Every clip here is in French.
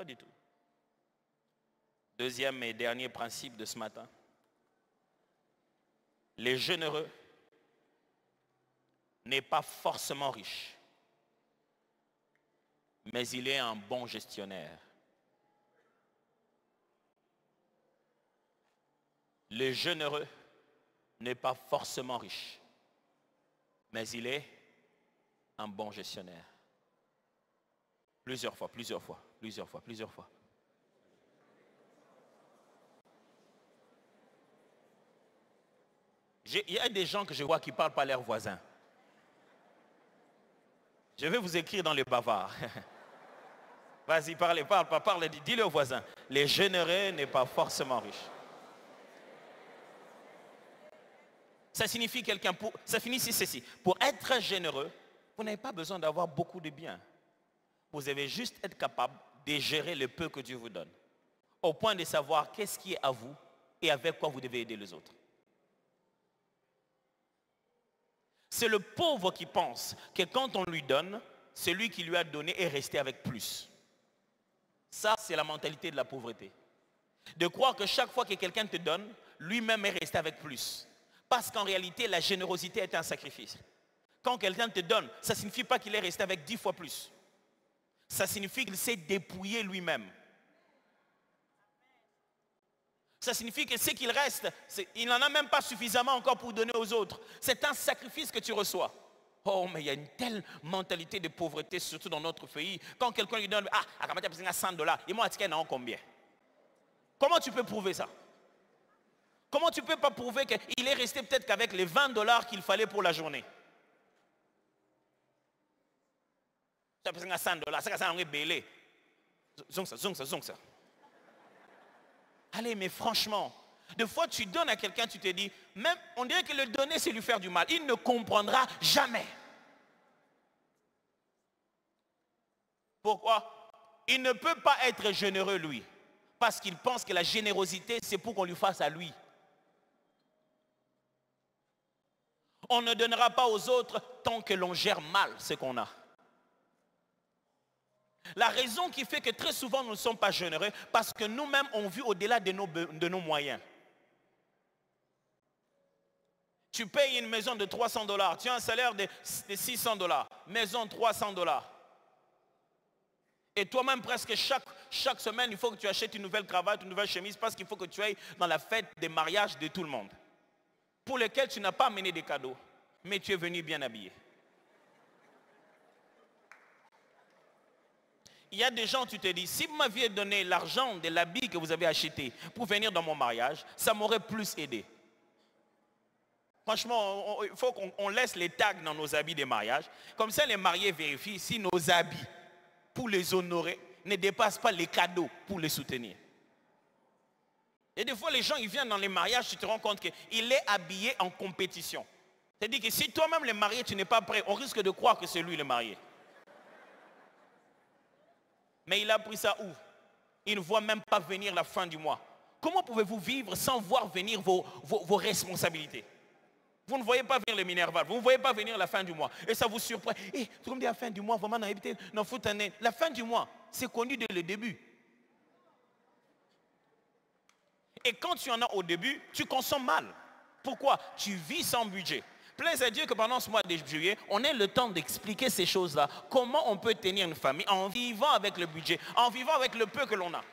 Pas du tout. Deuxième et dernier principe de ce matin. Les généreux n'est pas forcément riche, mais il est un bon gestionnaire. Le généreux n'est pas forcément riche, mais il est un bon gestionnaire. Plusieurs fois. Il y a des gens que je vois qui ne parlent pas leurs voisins. Je vais vous écrire dans le bavard. Vas-y, parle, dis-le aux voisins. Les généreux n'est pas forcément riche. Ça signifie ça finit ceci. Pour être généreux, vous n'avez pas besoin d'avoir beaucoup de biens. Vous devez juste être capable de gérer le peu que Dieu vous donne. Au point de savoir qu'est-ce qui est à vous et avec quoi vous devez aider les autres. C'est le pauvre qui pense que quand on lui donne, celui qui lui a donné est resté avec plus. Ça, c'est la mentalité de la pauvreté. De croire que chaque fois que quelqu'un te donne, lui-même est resté avec plus. Parce qu'en réalité, la générosité est un sacrifice. Quand quelqu'un te donne, ça ne signifie pas qu'il est resté avec 10 fois plus. Ça signifie qu'il s'est dépouillé lui-même. Ça signifie que ce qu'il reste, il n'en a même pas suffisamment encore pour donner aux autres. C'est un sacrifice que tu reçois. Oh, mais il y a une telle mentalité de pauvreté, surtout dans notre pays. Quand quelqu'un lui donne, $100, et moi, combien? Comment tu peux prouver ça? Comment tu ne peux pas prouver qu'il est resté peut-être qu'avec les $20 qu'il fallait pour la journée? Ça peut être $100, ça c'est belé. Zonk ça. Allez, mais franchement, des fois tu donnes à quelqu'un, tu te dis, même on dirait que le donner c'est lui faire du mal. Il ne comprendra jamais. Pourquoi? Il ne peut pas être généreux lui. Parce qu'il pense que la générosité c'est pour qu'on lui fasse à lui. On ne donnera pas aux autres tant que l'on gère mal ce qu'on a. La raison qui fait que très souvent nous ne sommes pas généreux, parce que nous-mêmes on vit au-delà de nos moyens. Tu payes une maison de $300, tu as un salaire de $600, maison $300. Et toi-même presque chaque semaine, il faut que tu achètes une nouvelle cravate, une nouvelle chemise, parce qu'il faut que tu ailles dans la fête des mariages de tout le monde. Pour lesquels tu n'as pas amené des cadeaux, mais tu es venu bien habillé. Il y a des gens, tu te dis, si vous m'aviez donné l'argent de l'habit que vous avez acheté pour venir dans mon mariage, ça m'aurait plus aidé. Franchement, il faut qu'on laisse les tags dans nos habits de mariage. Comme ça, les mariés vérifient si nos habits, pour les honorer, ne dépassent pas les cadeaux pour les soutenir. Et des fois, les gens, ils viennent dans les mariages, tu te rends compte qu'il est habillé en compétition. C'est-à-dire que si toi-même, le marié, tu n'es pas prêt, on risque de croire que c'est lui le marié. Mais il a pris ça où? Il ne voit même pas venir la fin du mois. Comment pouvez-vous vivre sans voir venir vos responsabilités? Vous ne voyez pas venir le minerval, vous ne voyez pas venir la fin du mois. Et ça vous surprend. Et tout le monde dit la fin du mois, vraiment, la fin du mois, c'est connu dès le début. Et quand tu en as au début, tu consommes mal. Pourquoi? Tu vis sans budget. Plaise à Dieu que pendant ce mois de juillet, on ait le temps d'expliquer ces choses-là. Comment on peut tenir une famille en vivant avec le budget, en vivant avec le peu que l'on a.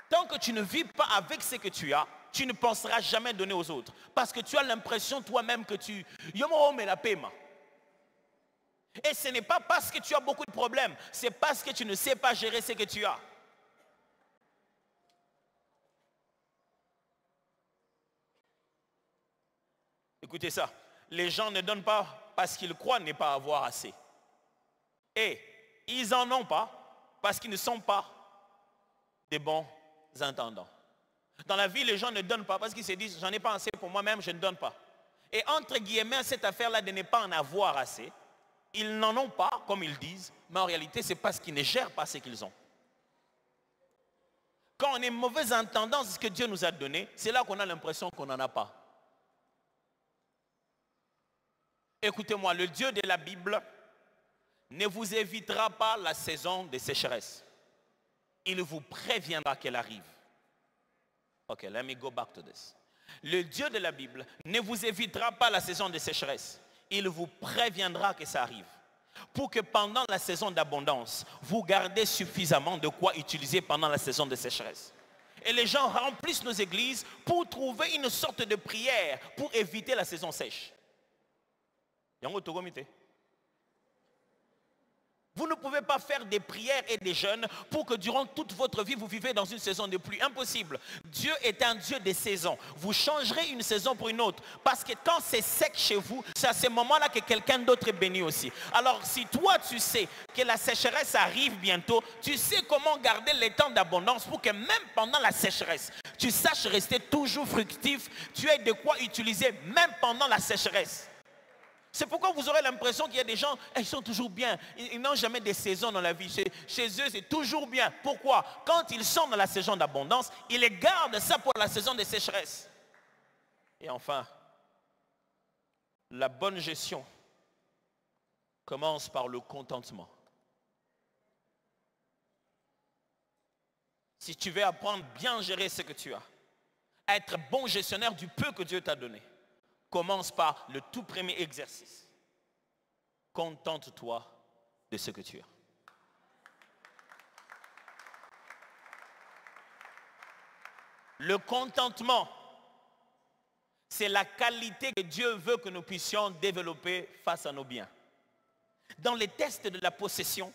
Tant que tu ne vis pas avec ce que tu as, tu ne penseras jamais donner aux autres. Parce que tu as l'impression toi-même que tu... Et ce n'est pas parce que tu as beaucoup de problèmes, c'est parce que tu ne sais pas gérer ce que tu as. Écoutez ça, les gens ne donnent pas parce qu'ils croient ne pas avoir assez. Et ils n'en ont pas parce qu'ils ne sont pas des bons intendants. Dans la vie, les gens ne donnent pas parce qu'ils se disent, j'en ai pas assez pour moi-même, je ne donne pas. Et entre guillemets, cette affaire-là de ne pas en avoir assez, ils n'en ont pas, comme ils disent, mais en réalité, c'est parce qu'ils ne gèrent pas ce qu'ils ont. Quand on est mauvais intendant de ce que Dieu nous a donné, c'est là qu'on a l'impression qu'on n'en a pas. Écoutez-moi, le Dieu de la Bible ne vous évitera pas la saison de sécheresse. il vous préviendra qu'elle arrive. Ok, let me go back to this. Le Dieu de la Bible ne vous évitera pas la saison de sécheresse. Il vous préviendra que ça arrive. Pour que pendant la saison d'abondance, vous gardez suffisamment de quoi utiliser pendant la saison de sécheresse. Et les gens remplissent nos églises pour trouver une sorte de prière pour éviter la saison sèche. Vous ne pouvez pas faire des prières et des jeûnes pour que durant toute votre vie, vous vivez dans une saison de pluie. Impossible. Dieu est un Dieu des saisons. Vous changerez une saison pour une autre. Parce que quand c'est sec chez vous, c'est à ce moment-là que quelqu'un d'autre est béni aussi. Alors si toi, tu sais que la sécheresse arrive bientôt, tu sais comment garder les temps d'abondance pour que même pendant la sécheresse, tu saches rester toujours fructif. Tu aies de quoi utiliser même pendant la sécheresse. C'est pourquoi vous aurez l'impression qu'il y a des gens, ils sont toujours bien. Ils n'ont jamais des saisons dans la vie. Chez eux, c'est toujours bien. Pourquoi? Quand ils sont dans la saison d'abondance, ils les gardent ça pour la saison de sécheresse. Et enfin, la bonne gestion commence par le contentement. Si tu veux apprendre à bien gérer ce que tu as, à être bon gestionnaire du peu que Dieu t'a donné, commence par le tout premier exercice. Contente-toi de ce que tu as. Le contentement, c'est la qualité que Dieu veut que nous puissions développer face à nos biens. Dans les tests de la possession,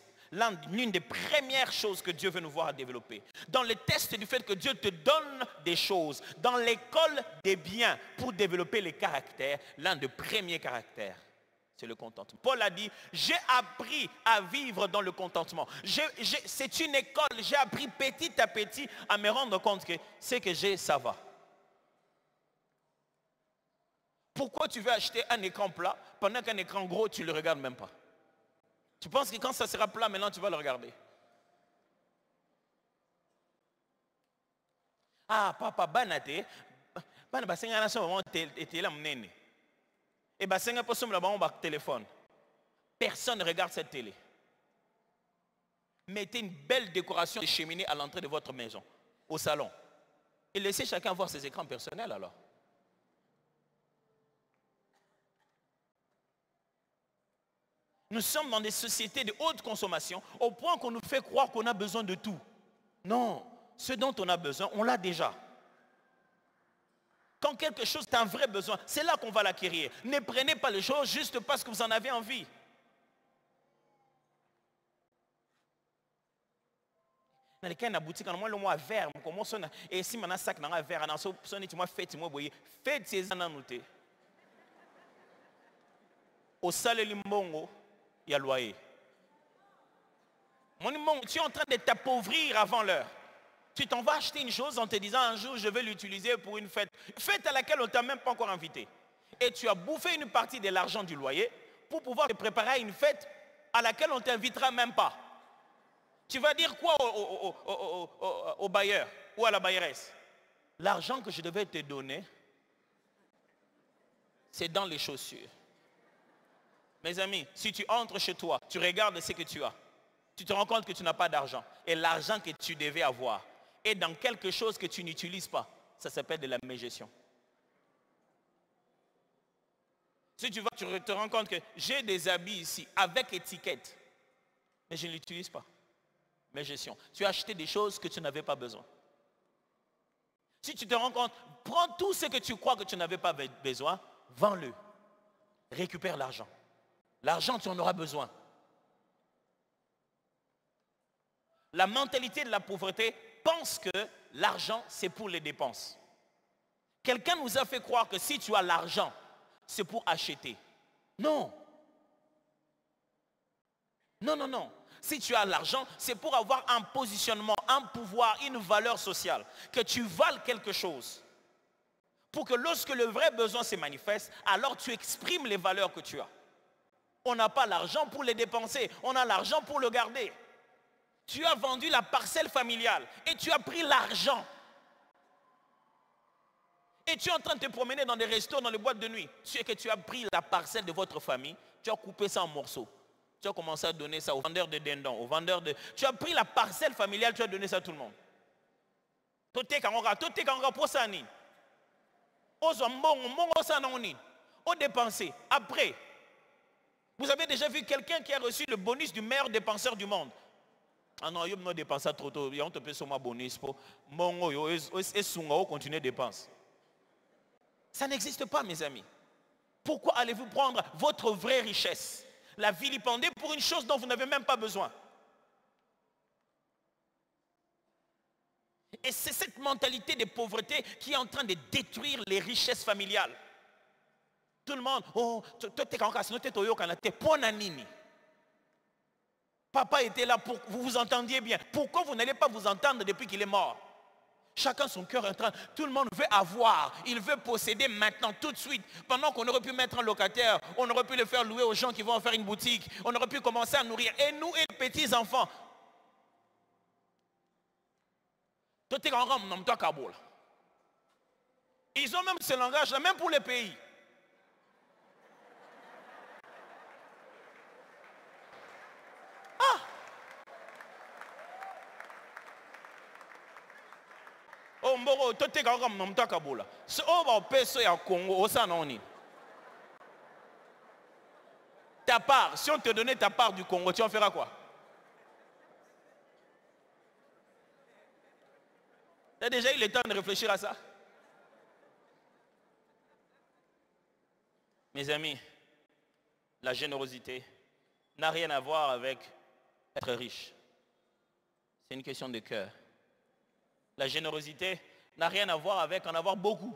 l'une des premières choses que Dieu veut nous voir développer. Dans le test du fait que Dieu te donne des choses, dans l'école des biens pour développer les caractères, l'un des premiers caractères, c'est le contentement. Paul a dit, j'ai appris à vivre dans le contentement. C'est une école, j'ai appris petit à petit à me rendre compte que ce que j'ai, ça va. Pourquoi tu veux acheter un écran plat pendant qu'un écran gros, tu ne le regardes même pas? Tu penses que quand ça sera plat, maintenant tu vas le regarder. Ah, papa, banate, bana basenga na so moment était là mnene. Et basenga pas so la téléphone. Personne ne regarde cette télé. Mettez une belle décoration de cheminée à l'entrée de votre maison, au salon. Et laissez chacun voir ses écrans personnels alors. Nous sommes dans des sociétés de haute consommation au point qu'on nous fait croire qu'on a besoin de tout. Non, ce dont on a besoin, on l'a déjà. Quand quelque chose est un vrai besoin, c'est là qu'on va l'acquérir. Ne prenez pas les choses juste parce que vous en avez envie. Dans les cas de boutique, on a le verre, on commence et si on a un sac dans un verre, on a fait moi boyer, faites ces ananotés. Au salé limbongo. Il y a loyer. Tu es en train de t'appauvrir avant l'heure. Tu t'en vas acheter une chose en te disant un jour je vais l'utiliser pour une fête. Fête à laquelle on ne t'a même pas encore invité. Et tu as bouffé une partie de l'argent du loyer pour pouvoir te préparer à une fête à laquelle on ne t'invitera même pas. Tu vas dire quoi au bailleur ou à la bailleresse? L'argent que je devais te donner, c'est dans les chaussures. Mes amis, si tu entres chez toi, tu regardes ce que tu as. Tu te rends compte que tu n'as pas d'argent. Et l'argent que tu devais avoir est dans quelque chose que tu n'utilises pas. Ça s'appelle de la mégestion. Si tu vas, tu te rends compte que j'ai des habits ici avec étiquette. Mais je ne l'utilise pas. Mégestion. Tu as acheté des choses que tu n'avais pas besoin. Si tu te rends compte, prends tout ce que tu crois que tu n'avais pas besoin, vends-le. Récupère l'argent. L'argent, tu en auras besoin. La mentalité de la pauvreté pense que l'argent, c'est pour les dépenses. Quelqu'un nous a fait croire que si tu as l'argent, c'est pour acheter. Non. Non, non, non. Si tu as l'argent, c'est pour avoir un positionnement, un pouvoir, une valeur sociale. Que tu vales quelque chose. Pour que lorsque le vrai besoin se manifeste, alors tu exprimes les valeurs que tu as. On n'a pas l'argent pour les dépenser, on a l'argent pour le garder. Tu as vendu la parcelle familiale et tu as pris l'argent. Et tu es en train de te promener dans des restos, dans les boîtes de nuit. Tu sais que tu as pris la parcelle de votre famille, tu as coupé ça en morceaux. Tu as commencé à donner ça aux vendeurs de dindons, aux vendeurs de... Tu as pris la parcelle familiale, tu as donné ça à tout le monde. Au dépenser. Après, vous avez déjà vu quelqu'un qui a reçu le bonus du meilleur dépenseur du monde. Ah non, il ne dépense pas trop tôt. On te paye sur ma bonus pour continuer à dépenser. Ça n'existe pas, mes amis. Pourquoi allez-vous prendre votre vraie richesse, la vilipender pour une chose dont vous n'avez même pas besoin? Et c'est cette mentalité de pauvreté qui est en train de détruire les richesses familiales. Tout le monde, oh, papa était là pour que vous vous entendiez bien. Pourquoi vous n'allez pas vous entendre depuis qu'il est mort? Chacun son cœur est en train, tout le monde veut avoir, il veut posséder maintenant, tout de suite. Pendant qu'on aurait pu mettre un locataire, on aurait pu le faire louer aux gens qui vont en faire une boutique, on aurait pu commencer à nourrir. Et nous et les petits enfants. Ils ont même ce langage-là, même pour les pays. Ah! Oh, mboro, tote kangam namta kabola. So oba peso ya Congo, osa noni. Ta part, si on te donnait ta part du Congo, tu en feras quoi? Tu as déjà eu le temps de réfléchir à ça? Mes amis, la générosité n'a rien à voir avec être riche. C'est une question de cœur. La générosité n'a rien à voir avec en avoir beaucoup.